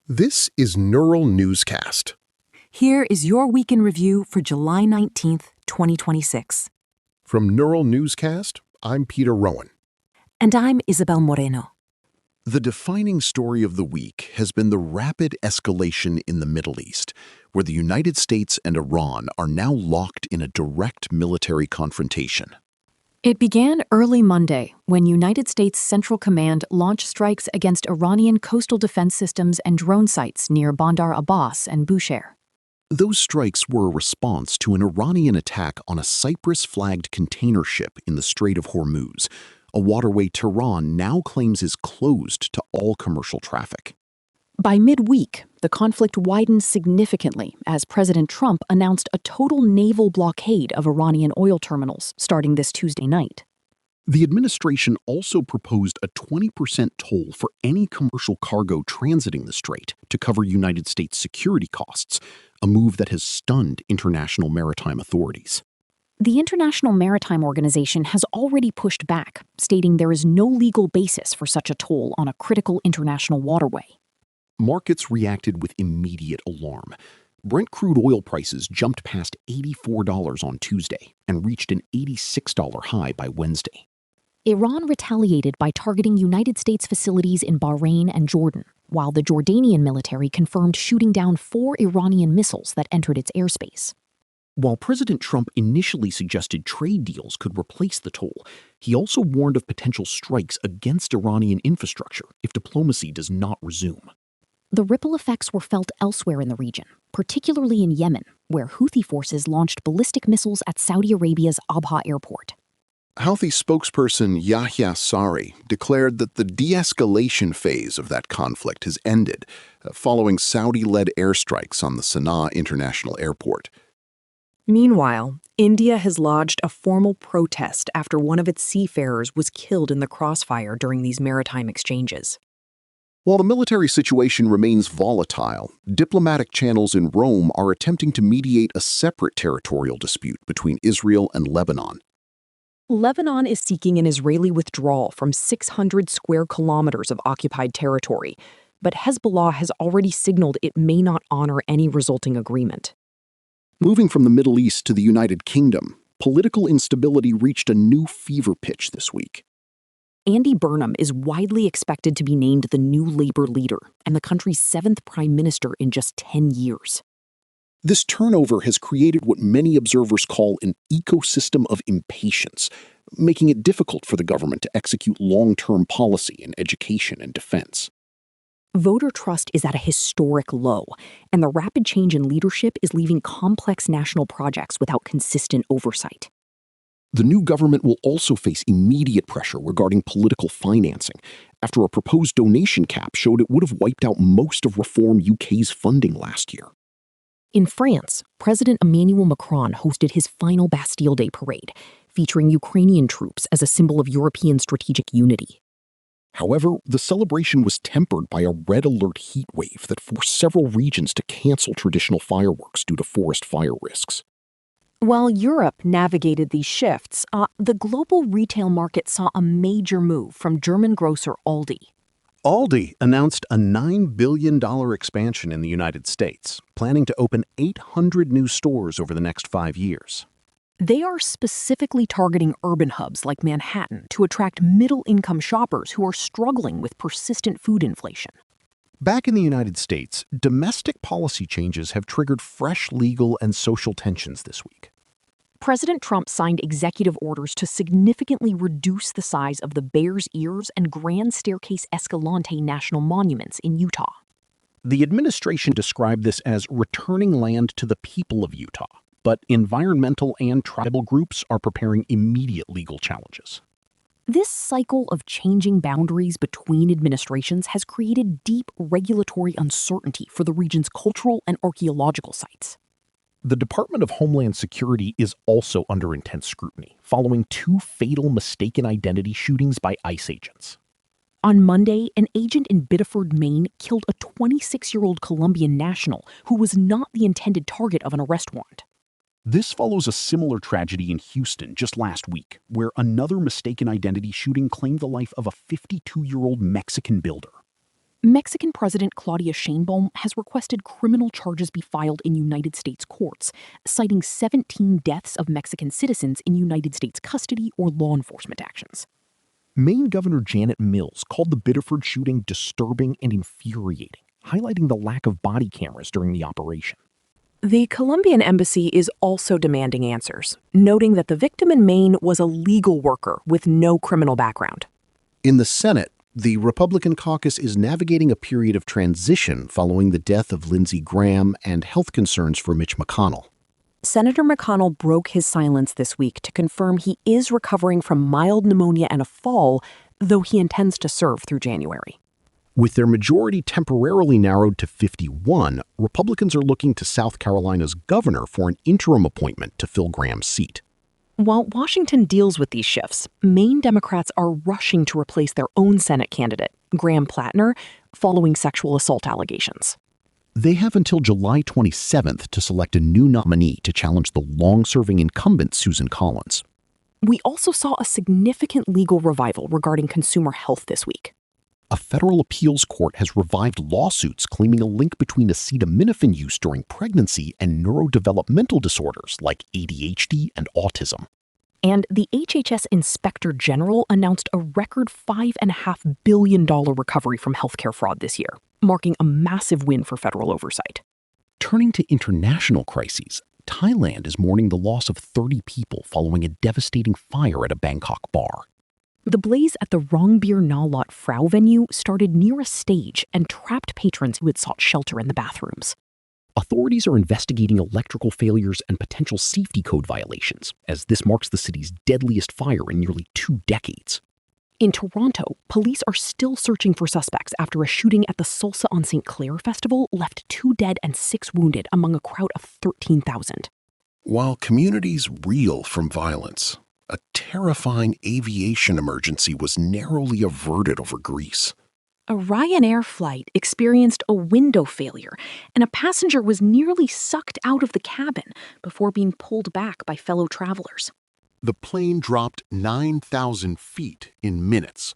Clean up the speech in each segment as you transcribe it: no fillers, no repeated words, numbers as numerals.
This is Neural Newscast. Here is your week in review for July 19th, 2026. From Neural Newscast, I'm Peter Rowan. And I'm Isabel Moreno. The defining story of the week has been the rapid escalation in the Middle East, where the United States and Iran are now locked in a direct military confrontation. It began early Monday when United States Central Command launched strikes against Iranian coastal defense systems and drone sites near Bandar Abbas and Bushehr. Those strikes were a response to an Iranian attack on a Cyprus-flagged container ship in the Strait of Hormuz, a waterway Tehran now claims is closed to all commercial traffic. By midweek, the conflict widened significantly as President Trump announced a total naval blockade of Iranian oil terminals starting this Tuesday night. The administration also proposed a 20% toll for any commercial cargo transiting the strait to cover United States security costs, a move that has stunned international maritime authorities. The International Maritime Organization has already pushed back, stating there is no legal basis for such a toll on a critical international waterway. Markets reacted with immediate alarm. Brent crude oil prices jumped past $84 on Tuesday and reached an $86 high by Wednesday. Iran retaliated by targeting United States facilities in Bahrain and Jordan, while the Jordanian military confirmed shooting down 4 Iranian missiles that entered its airspace. While President Trump initially suggested trade deals could replace the toll, he also warned of potential strikes against Iranian infrastructure if diplomacy does not resume. The ripple effects were felt elsewhere in the region, particularly in Yemen, where Houthi forces launched ballistic missiles at Saudi Arabia's Abha airport. Houthi spokesperson Yahya Sari declared that the de-escalation phase of that conflict has ended, following Saudi-led airstrikes on the Sana'a International Airport. Meanwhile, India has lodged a formal protest after one of its seafarers was killed in the crossfire during these maritime exchanges. While the military situation remains volatile, diplomatic channels in Rome are attempting to mediate a separate territorial dispute between Israel and Lebanon. Lebanon is seeking an Israeli withdrawal from 600 square kilometers of occupied territory, but Hezbollah has already signaled it may not honor any resulting agreement. Moving from the Middle East to the United Kingdom, political instability reached a new fever pitch this week. Andy Burnham is widely expected to be named the new Labour leader and the country's 7th prime minister in just 10 years. This turnover has created what many observers call an ecosystem of impatience, making it difficult for the government to execute long-term policy in education and defense. Voter trust is at a historic low, and the rapid change in leadership is leaving complex national projects without consistent oversight. The new government will also face immediate pressure regarding political financing, after a proposed donation cap showed it would have wiped out most of Reform UK's funding last year. In France, President Emmanuel Macron hosted his final Bastille Day parade, featuring Ukrainian troops as a symbol of European strategic unity. However, the celebration was tempered by a red alert heat wave that forced several regions to cancel traditional fireworks due to forest fire risks. While Europe navigated these shifts, the global retail market saw a major move from German grocer Aldi. Aldi announced a $9 billion expansion in the United States, planning to open 800 new stores over the next 5 years. They are specifically targeting urban hubs like Manhattan to attract middle-income shoppers who are struggling with persistent food inflation. Back in the United States, domestic policy changes have triggered fresh legal and social tensions this week. President Trump signed executive orders to significantly reduce the size of the Bears Ears and Grand Staircase-Escalante national monuments in Utah. The administration described this as returning land to the people of Utah, but environmental and tribal groups are preparing immediate legal challenges. This cycle of changing boundaries between administrations has created deep regulatory uncertainty for the region's cultural and archaeological sites. The Department of Homeland Security is also under intense scrutiny, following 2 fatal mistaken identity shootings by ICE agents. On Monday, an agent in Biddeford, Maine, killed a 26-year-old Colombian national who was not the intended target of an arrest warrant. This follows a similar tragedy in Houston just last week, where another mistaken identity shooting claimed the life of a 52-year-old Mexican builder. Mexican President Claudia Sheinbaum has requested criminal charges be filed in United States courts, citing 17 deaths of Mexican citizens in United States custody or law enforcement actions. Maine Governor Janet Mills called the Biddeford shooting disturbing and infuriating, highlighting the lack of body cameras during the operation. The Colombian embassy is also demanding answers, noting that the victim in Maine was a legal worker with no criminal background. In the Senate, the Republican caucus is navigating a period of transition following the death of Lindsey Graham and health concerns for Mitch McConnell. Senator McConnell broke his silence this week to confirm he is recovering from mild pneumonia and a fall, though he intends to serve through January. With their majority temporarily narrowed to 51, Republicans are looking to South Carolina's governor for an interim appointment to fill Graham's seat. While Washington deals with these shifts, Maine Democrats are rushing to replace their own Senate candidate, Graham Plattner, following sexual assault allegations. They have until July 27th to select a new nominee to challenge the long-serving incumbent Susan Collins. We also saw a significant legal revival regarding consumer health this week. A federal appeals court has revived lawsuits claiming a link between acetaminophen use during pregnancy and neurodevelopmental disorders like ADHD and autism. And the HHS Inspector General announced a record $5.5 billion recovery from healthcare fraud this year, marking a massive win for federal oversight. Turning to international crises, Thailand is mourning the loss of 30 people following a devastating fire at a Bangkok bar. The blaze at the Rongbeer Na Lot Frau venue started near a stage and trapped patrons who had sought shelter in the bathrooms. Authorities are investigating electrical failures and potential safety code violations, as this marks the city's deadliest fire in nearly 2 decades. In Toronto, police are still searching for suspects after a shooting at the Salsa on St. Clair Festival left 2 dead and 6 wounded among a crowd of 13,000. While communities reel from violence, a terrifying aviation emergency was narrowly averted over Greece. A Ryanair flight experienced a window failure, and a passenger was nearly sucked out of the cabin before being pulled back by fellow travelers. The plane dropped 9,000 feet in minutes.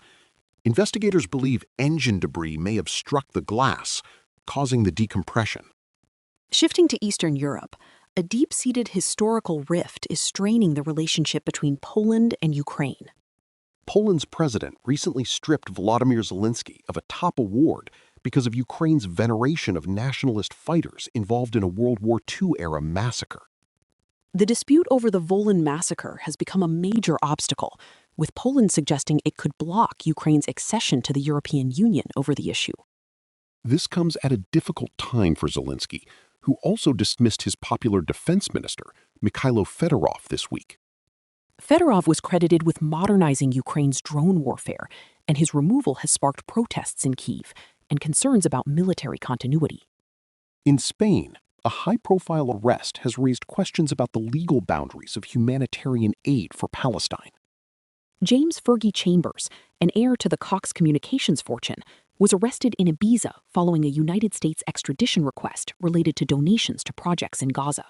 Investigators believe engine debris may have struck the glass, causing the decompression. Shifting to Eastern Europe, a deep-seated historical rift is straining the relationship between Poland and Ukraine. Poland's president recently stripped Volodymyr Zelensky of a top award because of Ukraine's veneration of nationalist fighters involved in a World War II-era massacre. The dispute over the Volyn massacre has become a major obstacle, with Poland suggesting it could block Ukraine's accession to the European Union over the issue. This comes at a difficult time for Zelensky, who also dismissed his popular defense minister, Mykhailo Fedorov, this week. Fedorov was credited with modernizing Ukraine's drone warfare, and his removal has sparked protests in Kyiv and concerns about military continuity. In Spain, a high-profile arrest has raised questions about the legal boundaries of humanitarian aid for Palestine. James Fergie Chambers, an heir to the Cox Communications fortune, was arrested in Ibiza following a United States extradition request related to donations to projects in Gaza.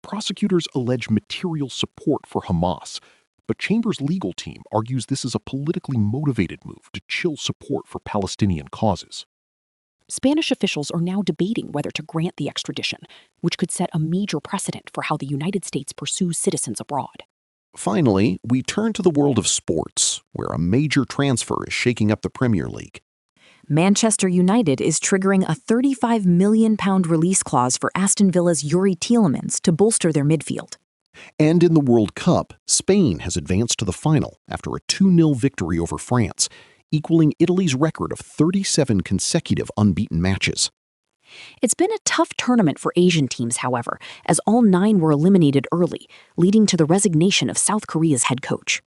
Prosecutors allege material support for Hamas, but Chambers' legal team argues this is a politically motivated move to chill support for Palestinian causes. Spanish officials are now debating whether to grant the extradition, which could set a major precedent for how the United States pursues citizens abroad. Finally, we turn to the world of sports, where a major transfer is shaking up the Premier League. Manchester United is triggering a £35 million release clause for Aston Villa's Yuri Tielemans to bolster their midfield. And in the World Cup, Spain has advanced to the final after a 2-0 victory over France, equaling Italy's record of 37 consecutive unbeaten matches. It's been a tough tournament for Asian teams, however, as all 9 were eliminated early, leading to the resignation of South Korea's head coach.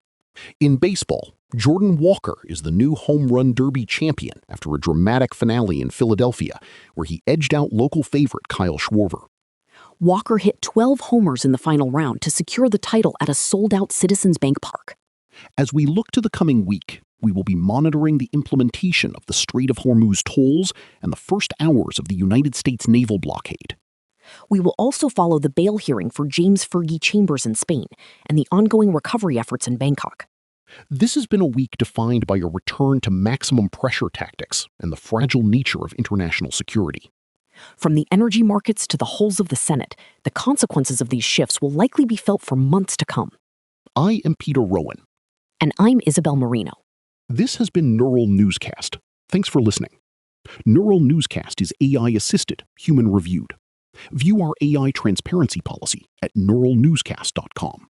In baseball, Jordan Walker is the new home run derby champion after a dramatic finale in Philadelphia, where he edged out local favorite Kyle Schwarber. Walker hit 12 homers in the final round to secure the title at a sold-out Citizens Bank Park. As we look to the coming week, we will be monitoring the implementation of the Strait of Hormuz tolls and the first hours of the United States naval blockade. We will also follow the bail hearing for James Fergie Chambers in Spain and the ongoing recovery efforts in Bangkok. This has been a week defined by a return to maximum pressure tactics and the fragile nature of international security. From the energy markets to the holes of the Senate, the consequences of these shifts will likely be felt for months to come. I am Peter Rowan. And I'm Isabel Marino. This has been Neural Newscast. Thanks for listening. Neural Newscast is AI-assisted, human-reviewed. View our AI transparency policy at neuralnewscast.com.